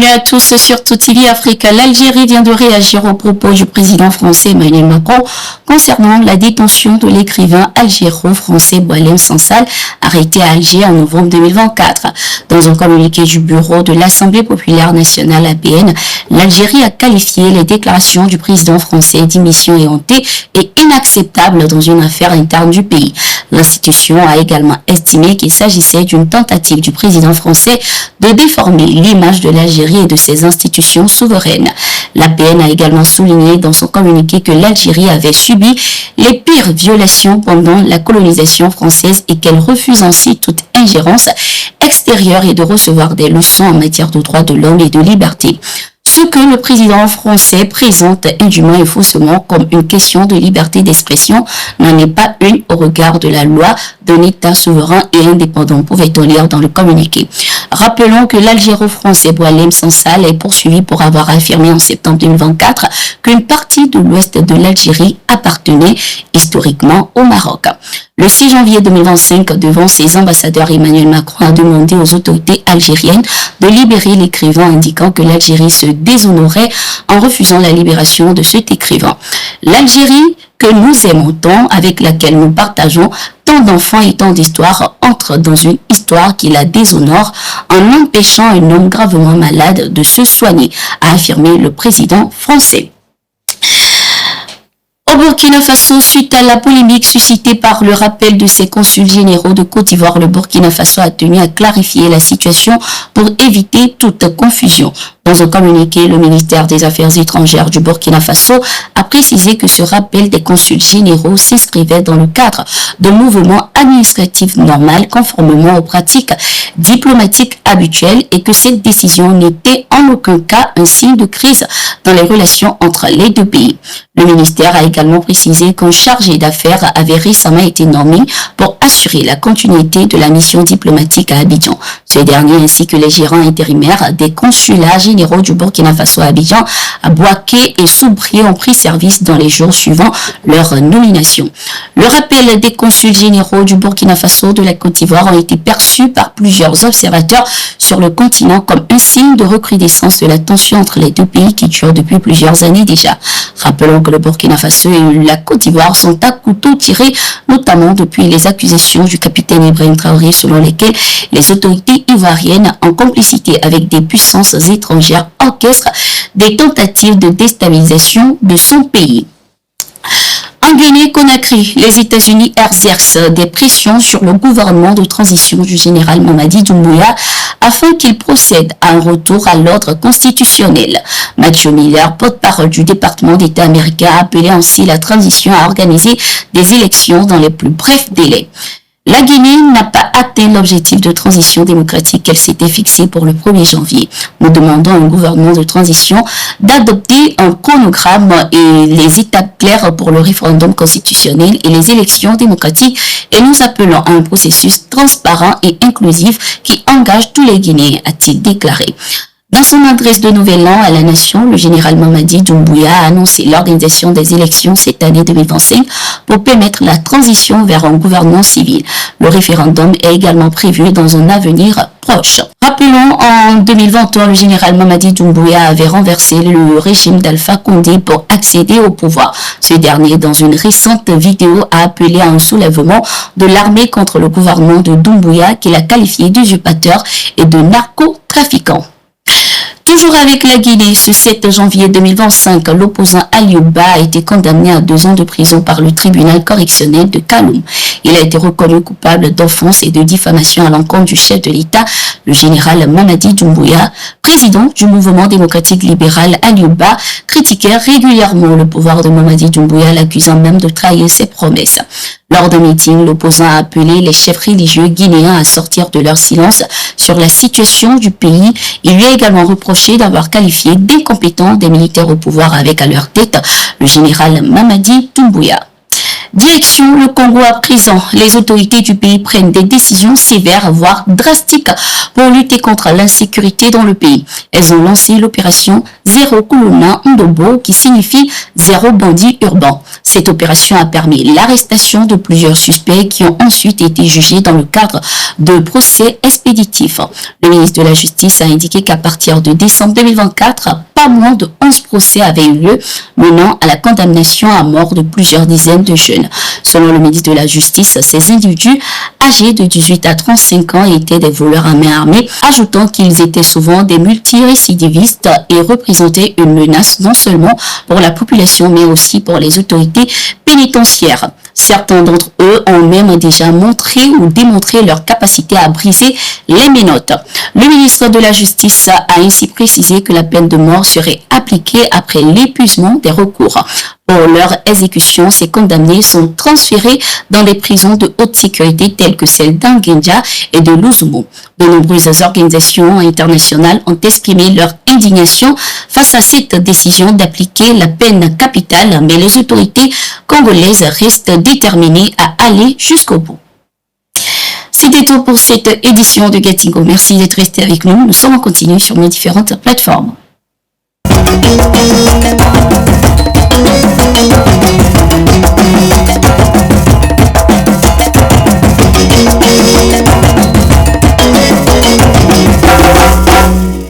Bienvenue à tous sur Tout TV Afrique. L'Algérie vient de réagir aux propos du président français Emmanuel Macron concernant la détention de l'écrivain algéro-français Boualem Sansal, arrêté à Alger en novembre 2024. Dans un communiqué du bureau de l'Assemblée populaire nationale APN, l'Algérie a qualifié les déclarations du président français d'émission éhontées et inacceptables dans une affaire interne du pays. L'institution a également estimé qu'il s'agissait d'une tentative du président français de déformer l'image de l'Algérie et de ses institutions souveraines. L'APN a également souligné dans son communiqué que l'Algérie avait subi les pires violations pendant la colonisation française et qu'elle refuse ainsi toute ingérence extérieure et de recevoir des leçons en matière de droits de l'homme et de liberté. Ce que le président français présente indûment et faussement comme une question de liberté d'expression n'en est pas une au regard de la loi d'un État souverain et indépendant, pouvait-on lire dans le communiqué. Rappelons que l'Algéro-français Boualem Sansal est poursuivi pour avoir affirmé en septembre 2024 qu'une partie de l'ouest de l'Algérie appartenait historiquement au Maroc. Le 6 janvier 2025, devant ses ambassadeurs, Emmanuel Macron a demandé aux autorités algériennes de libérer l'écrivain, indiquant que l'Algérie se déshonorait en refusant la libération de cet écrivain. L'Algérie que nous aimons tant, avec laquelle nous partageons tant d'enfants et tant d'histoires, entre dans une histoire qui la déshonore en empêchant un homme gravement malade de se soigner, a affirmé le président français. Au Burkina Faso, suite à la polémique suscitée par le rappel de ses consuls généraux de Côte d'Ivoire, le Burkina Faso a tenu à clarifier la situation pour éviter toute confusion. Dans un communiqué, le ministère des Affaires étrangères du Burkina Faso a précisé que ce rappel des consuls généraux s'inscrivait dans le cadre de mouvements administratifs normaux conformément aux pratiques diplomatiques habituelles et que cette décision n'était en aucun cas un signe de crise dans les relations entre les deux pays. Le ministère a également précisé qu'un chargé d'affaires avait récemment été nommé pour assurer la continuité de la mission diplomatique à Abidjan. Ce dernier ainsi que les gérants intérimaires des consulats généraux du Burkina Faso à Abidjan, à Bouaké et Soubrié ont pris service dans les jours suivant leur nomination. Le rappel des consuls généraux du Burkina Faso de la Côte d'Ivoire ont été perçus par plusieurs observateurs sur le continent comme un signe de recrudescence de la tension entre les deux pays qui dure depuis plusieurs années déjà. Rappelons que le Burkina Faso et la Côte d'Ivoire sont à couteau tiré, notamment depuis les accusations du capitaine Ibrahim Traoré selon lesquelles les autorités ivoiriennes, en complicité avec des puissances étrangères, orchestrent des tentatives de déstabilisation de son pays. En Guinée-Conakry, les États-Unis exercent des pressions sur le gouvernement de transition du général Mamadi Doumbouya afin qu'il procède à un retour à l'ordre constitutionnel. Matthew Miller, porte-parole du département d'État américain, a appelé ainsi la transition à organiser des élections dans les plus brefs délais. La Guinée n'a pas atteint l'objectif de transition démocratique qu'elle s'était fixé pour le 1er janvier. Nous demandons à un gouvernement de transition d'adopter un chronogramme et les étapes claires pour le référendum constitutionnel et les élections démocratiques et nous appelons à un processus transparent et inclusif qui engage tous les Guinéens, a-t-il déclaré. Dans son adresse de Nouvel An à la Nation, le général Mamadi Doumbouya a annoncé l'organisation des élections cette année 2025 pour permettre la transition vers un gouvernement civil. Le référendum est également prévu dans un avenir proche. Rappelons, en 2021, le général Mamadi Doumbouya avait renversé le régime d'Alpha Condé pour accéder au pouvoir. Ce dernier, dans une récente vidéo, a appelé à un soulèvement de l'armée contre le gouvernement de Doumbouya qu'il a qualifié d'usurpateur et de narcotrafiquant. Toujours avec la Guinée, ce 7 janvier 2025, l'opposant Aliouba a été condamné à 2 ans de prison par le tribunal correctionnel de Kaloum. Il a été reconnu coupable d'offense et de diffamation à l'encontre du chef de l'État, le général Mamadi Doumbouya. Président du mouvement démocratique libéral Aliouba critiquait régulièrement le pouvoir de Mamadi Doumbouya, l'accusant même de trahir ses promesses. Lors d'un meeting, l'opposant a appelé les chefs religieux guinéens à sortir de leur silence sur la situation du pays. Il lui a également reproché d'avoir qualifié d'incompétents des militaires au pouvoir avec à leur tête le général Mamadi Doumbouya. Direction le Congo à présent. Les autorités du pays prennent des décisions sévères, voire drastiques, pour lutter contre l'insécurité dans le pays. Elles ont lancé l'opération Zéro Kuluna Ndobo, qui signifie Zéro bandit urbain. Cette opération a permis l'arrestation de plusieurs suspects qui ont ensuite été jugés dans le cadre de procès expéditifs. Le ministre de la Justice a indiqué qu'à partir de décembre 2024, pas moins de 11 procès avaient eu lieu, menant à la condamnation à mort de plusieurs dizaines de jeunes. Selon le ministre de la Justice, ces individus âgés de 18 à 35 ans étaient des voleurs à main armée, ajoutant qu'ils étaient souvent des multirécidivistes et représentaient une menace non seulement pour la population mais aussi pour les autorités pénitentiaires. Certains d'entre eux ont même déjà montré ou démontré leur capacité à briser les menottes. Le ministre de la Justice a ainsi précisé que la peine de mort serait appliquée après l'épuisement des recours. Pour leur exécution, ces condamnés sont transférés dans des prisons de haute sécurité telles que celles d'Angenja et de Luzumo. De nombreuses organisations internationales ont exprimé leur indignation face à cette décision d'appliquer la peine capitale, mais les autorités congolaises restent déterminées à aller jusqu'au bout. C'était tout pour cette édition de Gatingo. Merci d'être resté avec nous. Nous sommes en continu sur nos différentes plateformes.